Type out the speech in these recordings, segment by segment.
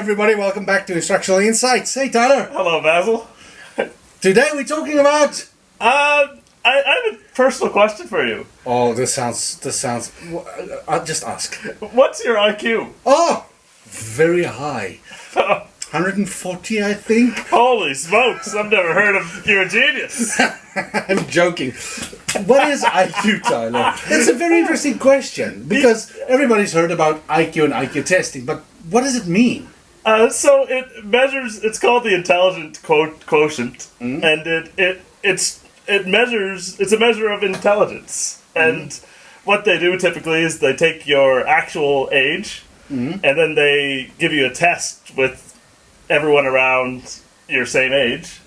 everybody, welcome back to Instructional Insights. Hey Tyler. Hello, Basil. Today we're talking about... I have a personal question for you. Oh, this sounds... I'll just ask. What's your IQ? Oh, very high. 140, I think. Holy smokes, I've never heard of you're a genius. I'm joking. What is IQ, Tyler? It's a very interesting question because everybody's heard about IQ and IQ testing, but what does it mean? So it measures, it's called the intelligence quotient, and it's a measure of intelligence. And what they do typically is they take your actual age, and then they give you a test with everyone around your same age,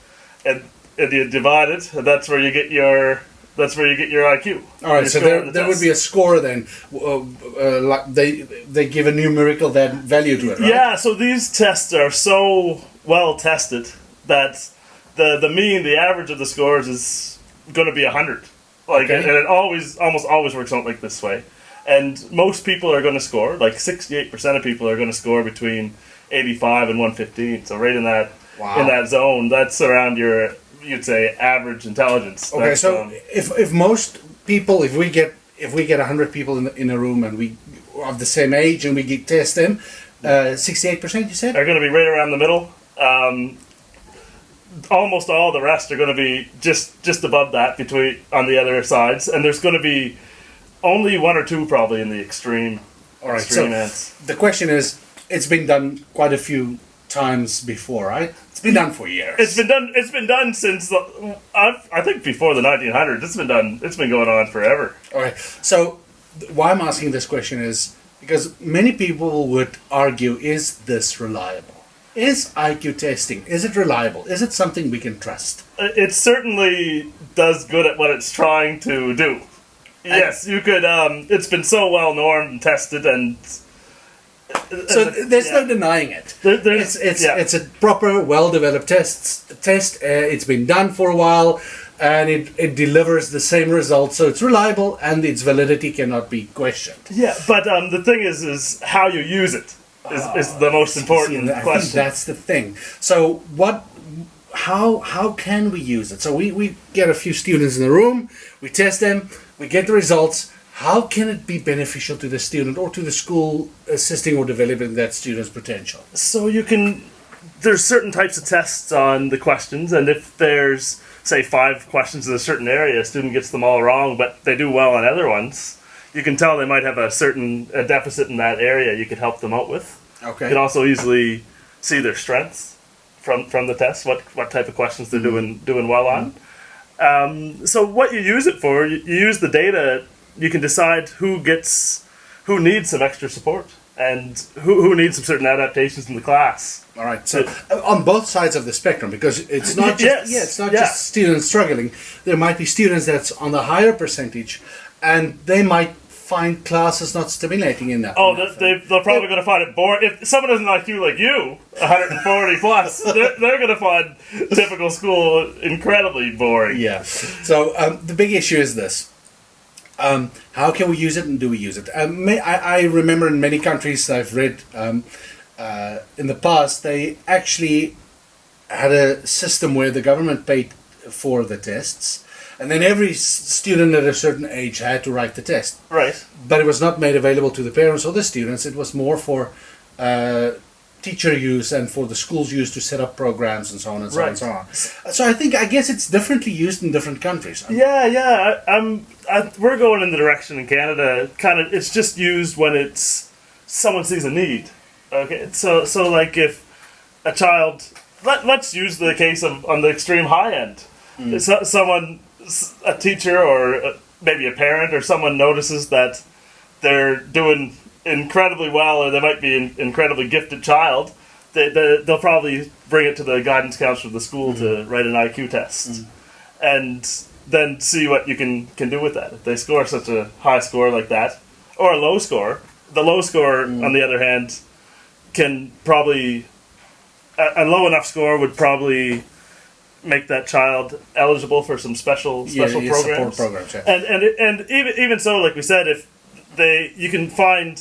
and you divide it, and that's where you get your IQ. All right, so there would be a score then. Like they give a numerical value to it, right? Yeah, so these tests are so well tested that the mean, the average of the scores is going to be 100. And it almost always works out like this way. And most people are going to score, like 68% of people are going to score between 85 and 115. So right in that zone, that's around your, you'd say, average intelligence. Okay, so if most people, if we get 100 people in a room and we of the same age and we test them, 68% you said? Are going to be right around the middle. Almost all the rest are going to be just above that on the other sides, and there's going to be only one or two probably in the extreme. All right, so ends. The question is, it's been done quite a few times before, right? It's been done for years. It's been done since I think before the 1900s. It's been going on forever. All right. So why I'm asking this question is because many people would argue: is this reliable? Is IQ testing, is it reliable? Is it something we can trust? It certainly does good at what it's trying to do. Yes, you could. It's been so well normed and tested, and so there's no denying it. It's a proper, well-developed test. It's been done for a while, and it delivers the same results. So it's reliable, and its validity cannot be questioned. Yeah, but the thing is how you use it is the most important question. I think that's the thing. So how can we use it? So we get a few students in the room, we test them, we get the results. How can it be beneficial to the student or to the school assisting or developing that student's potential? So there's certain types of tests on the questions, and if there's, say, 5 questions in a certain area, a student gets them all wrong, but they do well on other ones, you can tell they might have a deficit in that area you could help them out with. Okay. You can also easily see their strengths from the test, what type of questions they're doing well on. So what you use it for, you use the data, you can decide who needs some extra support and who needs some certain adaptations in the class. All right. So on both sides of the spectrum, because it's not just just students struggling. There might be students that's on the higher percentage, and they might find classes not stimulating enough. Oh, they're probably going to find it boring. If someone doesn't like you, 140 plus, they're going to find typical school incredibly boring. Yeah. So the big issue is this. How can we use it, and do we use it? I remember in many countries I've read in the past, they actually had a system where the government paid for the tests, and then every student at a certain age had to write the test. Right. But it was not made available to the parents or the students. It was more for teacher use and for the school's use to set up programs and so on and so on and so on. So I guess it's differently used in different countries. Yeah. We're going in the direction in Canada. It's just used when someone sees a need. Okay, so if a child, let's use the case on the extreme high end. A teacher or maybe a parent or someone notices that they're doing incredibly well, or they might be an incredibly gifted child. They'll probably bring it to the guidance counselor of the school to write an IQ test, and then see what you can do with that. If they score such a high score like that, or a low score, the low score, on the other hand, can probably a low enough score would probably make that child eligible for some special programs. Support programs, yeah. And even so, like we said, if you can find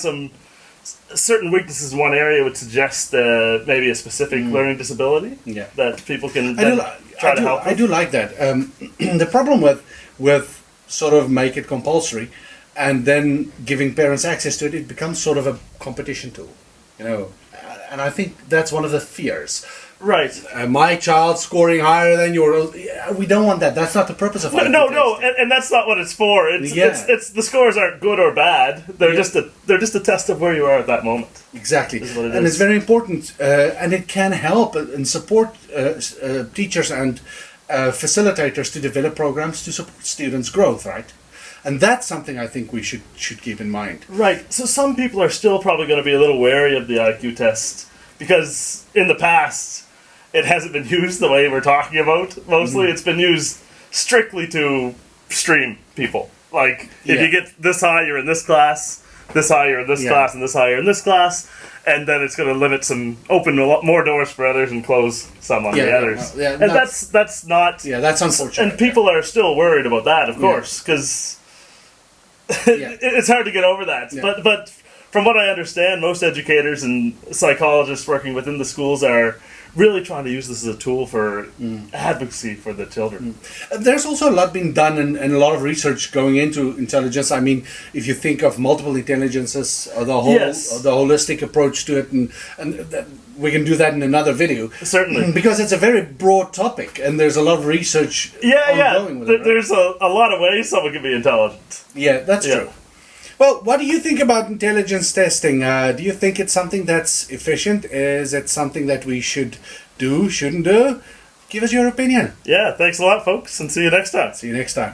some certain weaknesses in one area would suggest maybe a specific learning disability Yeah. that people can I do, try to help. I do like that. The problem with sort of make it compulsory and then giving parents access to it, it becomes sort of a competition tool, you know. And I think that's one of the fears. Right. My child scoring higher than yours. We don't want that. That's not the purpose of IQ No, testing. and that's not what it's for. It's, Yeah. it's the scores aren't good or bad. They're just a test of where you are at that moment. Exactly, Is what it and is. it's very important, and it can help and support teachers and facilitators to develop programs to support students' growth, right? And that's something I think we should keep in mind. Right. So some people are still probably going to be a little wary of the IQ test because in the past it hasn't been used the way we're talking about. Mostly, it's been used strictly to stream people. Like if Yeah. you get this high, you're in this class. This high, you're in this Yeah. class, and this high, you're in this class. And then it's going to limit open a lot more doors for others and close some on Yeah, the yeah, others. yeah, and that's not. Yeah, that's unfortunate. And people are still worried about that, of course, because Yeah. it's hard to get over that. Yeah. But from what I understand, most educators and psychologists working within the schools are really trying to use this as a tool for advocacy for the children. There's also a lot being done and a lot of research going into intelligence. I mean, if you think of multiple intelligences, or the whole, Yes. or the holistic approach to it, and we can do that in another video. Certainly. Because it's a very broad topic, and there's a lot of research ongoing with it. Right? There's a lot of ways someone can be intelligent. Yeah, that's Yeah. true. Well, what do you think about intelligence testing? Do you think it's something that's efficient? Is it something that we should do, shouldn't do? Give us your opinion. Yeah, thanks a lot, folks, and see you next time. See you next time.